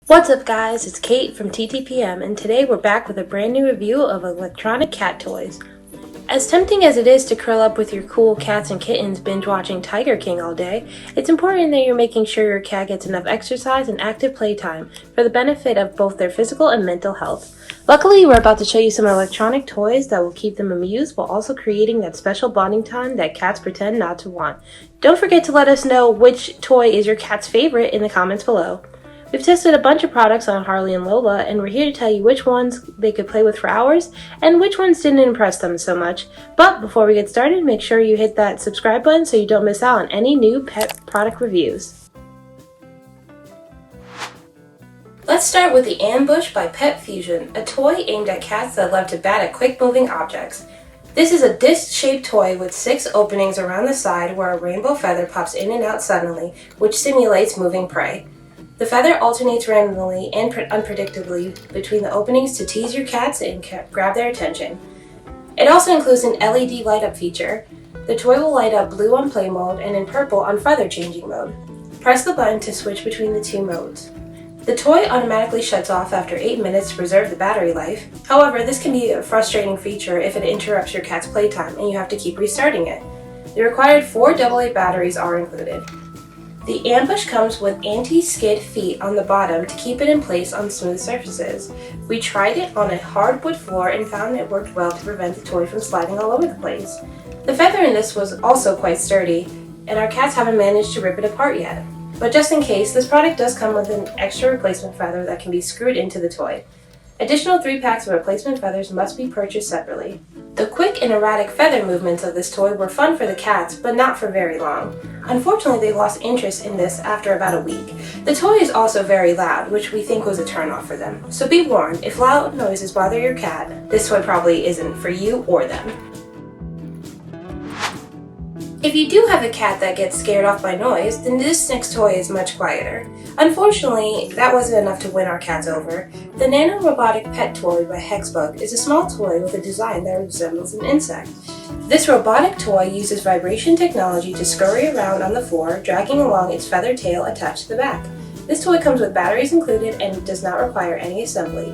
What's up guys, it's Kate from TTPM and today we're back with a brand new review of electronic cat toys. As tempting as it is to curl up with your cool cats and kittens binge watching Tiger King all day, it's important that you're making sure your cat gets enough exercise and active playtime for the benefit of both their physical and mental health. Luckily, we're about to show you some electronic toys that will keep them amused while also creating that special bonding time that cats pretend not to want. Don't forget to let us know which toy is your cat's favorite in the comments below. We've tested a bunch of products on Harley and Lola, and we're here to tell you which ones they could play with for hours and which ones didn't impress them so much. But before we get started, make sure you hit that subscribe button so you don't miss out on any new pet product reviews. Let's start with the Ambush by Pet Fusion, a toy aimed at cats that love to bat at quick-moving objects. This is a disc-shaped toy with 6 openings around the side where a rainbow feather pops in and out suddenly, which simulates moving prey. The feather alternates randomly and unpredictably between the openings to tease your cats and grab their attention. It also includes an LED light-up feature. The toy will light up blue on play mode and in purple on feather changing mode. Press the button to switch between the two modes. The toy automatically shuts off after 8 minutes to preserve the battery life. However, this can be a frustrating feature if it interrupts your cat's playtime and you have to keep restarting it. The required 4 AA batteries are included. The Ambush comes with anti-skid feet on the bottom to keep it in place on smooth surfaces. We tried it on a hardwood floor and found it worked well to prevent the toy from sliding all over the place. The feather in this was also quite sturdy, and our cats haven't managed to rip it apart yet. But just in case, this product does come with an extra replacement feather that can be screwed into the toy. Additional 3 packs of replacement feathers must be purchased separately. The quick and erratic feather movements of this toy were fun for the cats, but not for very long. Unfortunately, they lost interest in this after about a week. The toy is also very loud, which we think was a turnoff for them. So be warned, if loud noises bother your cat, this toy probably isn't for you or them. If you do have a cat that gets scared off by noise, then this next toy is much quieter. Unfortunately, that wasn't enough to win our cats over. The Nano Robotic Cat Toy by Hexbug is a small toy with a design that resembles an insect. This robotic toy uses vibration technology to scurry around on the floor, dragging along its feathered tail attached to the back. This toy comes with batteries included and does not require any assembly.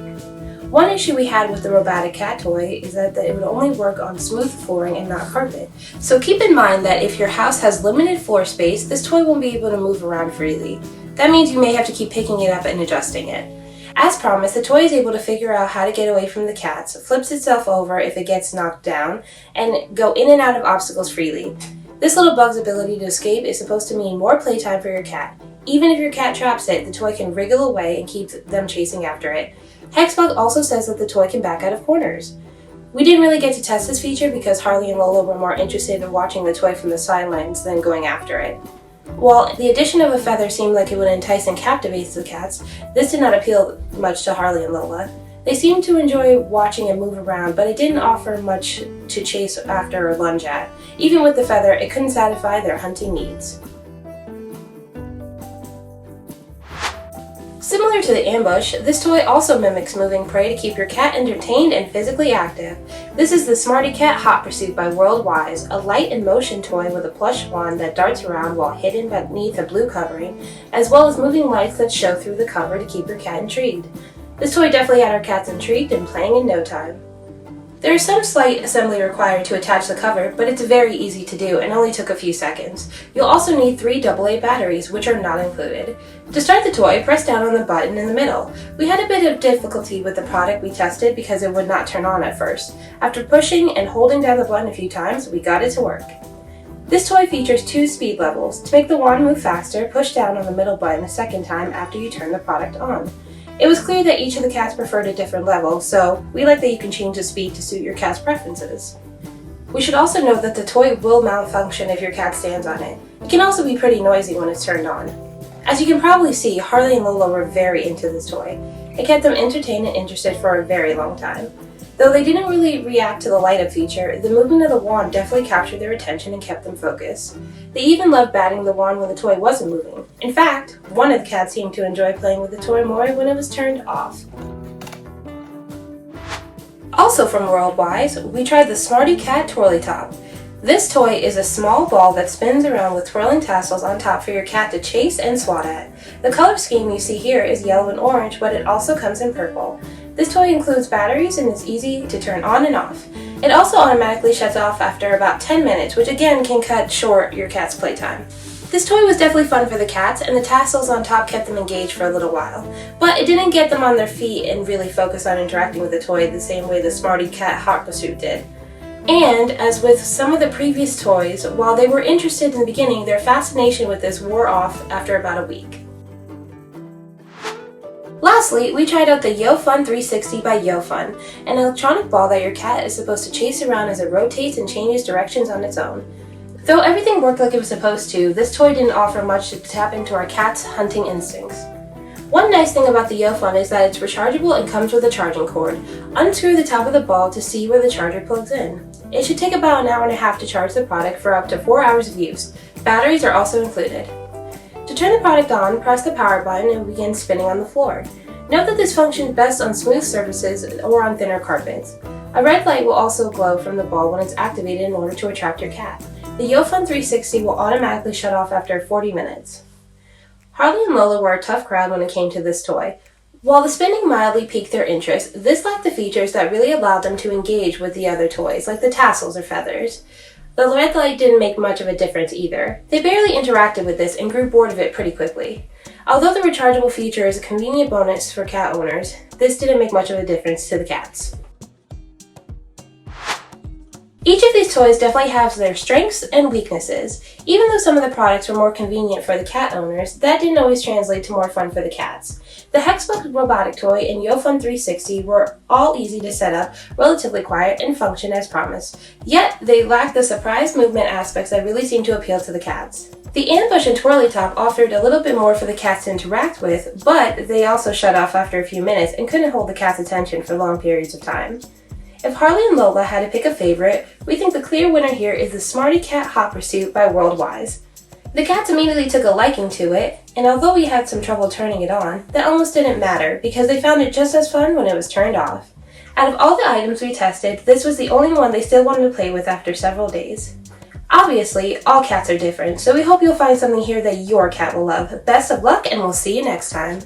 One issue we had with the robotic cat toy is that it would only work on smooth flooring and not carpet. So keep in mind that if your house has limited floor space, this toy won't be able to move around freely. That means you may have to keep picking it up and adjusting it. As promised, the toy is able to figure out how to get away from the cats, flips itself over if it gets knocked down, and go in and out of obstacles freely. This little bug's ability to escape is supposed to mean more playtime for your cat. Even if your cat traps it, the toy can wriggle away and keep them chasing after it. Hexbug also says that the toy can back out of corners. We didn't really get to test this feature because Harley and Lola were more interested in watching the toy from the sidelines than going after it. While the addition of a feather seemed like it would entice and captivate the cats, this did not appeal much to Harley and Lola. They seemed to enjoy watching it move around, but it didn't offer much to chase after or lunge at. Even with the feather, it couldn't satisfy their hunting needs. Similar to the Ambush, this toy also mimics moving prey to keep your cat entertained and physically active. This is the Smarty Cat Hot Pursuit by Worldwise, a light and motion toy with a plush wand that darts around while hidden beneath a blue covering, as well as moving lights that show through the cover to keep your cat intrigued. This toy definitely had our cats intrigued and playing in no time. There is some slight assembly required to attach the cover, but it's very easy to do and only took a few seconds. You'll also need 3 AA batteries, which are not included. To start the toy, press down on the button in the middle. We had a bit of difficulty with the product we tested because it would not turn on at first. After pushing and holding down the button a few times, we got it to work. This toy features 2 speed levels. To make the wand move faster, push down on the middle button a second time after you turn the product on. It was clear that each of the cats preferred a different level, so we like that you can change the speed to suit your cat's preferences. We should also note that the toy will malfunction if your cat stands on it. It can also be pretty noisy when it's turned on. As you can probably see, Harley and Lola were very into this toy. It kept them entertained and interested for a very long time. Though they didn't really react to the light-up feature, the movement of the wand definitely captured their attention and kept them focused. They even loved batting the wand when the toy wasn't moving. In fact, one of the cats seemed to enjoy playing with the toy more when it was turned off. Also from Worldwise, we tried the SmartyKat Twirly top. This toy is a small ball that spins around with twirling tassels on top for your cat to chase and swat at. The color scheme you see here is yellow and orange, but it also comes in purple. This toy includes batteries and is easy to turn on and off. It also automatically shuts off after about 10 minutes, which again can cut short your cat's playtime. This toy was definitely fun for the cats, and the tassels on top kept them engaged for a little while, but it didn't get them on their feet and really focus on interacting with the toy the same way the Smarty Cat Hot Pursuit did. And, as with some of the previous toys, while they were interested in the beginning, their fascination with this wore off after about a week. Lastly, we tried out the YoFun 360 by YoFun, an electronic ball that your cat is supposed to chase around as it rotates and changes directions on its own. Though everything worked like it was supposed to, this toy didn't offer much to tap into our cat's hunting instincts. One nice thing about the YoFun is that it's rechargeable and comes with a charging cord. Unscrew the top of the ball to see where the charger plugs in. It should take about an hour and a half to charge the product for up to 4 hours of use. Batteries are also included. To turn the product on, press the power button and begin spinning on the floor. Note that this functions best on smooth surfaces or on thinner carpets. A red light will also glow from the ball when it's activated in order to attract your cat. The YoFun 360 will automatically shut off after 40 minutes. Harley and Lola were a tough crowd when it came to this toy. While the spinning mildly piqued their interest, this lacked the features that really allowed them to engage with the other toys, like the tassels or feathers. The red light didn't make much of a difference either. They barely interacted with this and grew bored of it pretty quickly. Although the rechargeable feature is a convenient bonus for cat owners, this didn't make much of a difference to the cats. Each of these toys definitely has their strengths and weaknesses. Even though some of the products were more convenient for the cat owners, that didn't always translate to more fun for the cats. The Hexbug Robotic Toy and YoFun 360 were all easy to set up, relatively quiet, and function as promised. Yet, they lacked the surprise movement aspects that really seemed to appeal to the cats. The ambush and twirly top offered a little bit more for the cats to interact with, but they also shut off after a few minutes and couldn't hold the cat's attention for long periods of time. If Harley and Lola had to pick a favorite, we think the clear winner here is the Smarty Cat Hot Pursuit by Worldwise. The cats immediately took a liking to it, and although we had some trouble turning it on, that almost didn't matter because they found it just as fun when it was turned off. Out of all the items we tested, this was the only one they still wanted to play with after several days. Obviously, all cats are different, so we hope you'll find something here that your cat will love. Best of luck, and we'll see you next time.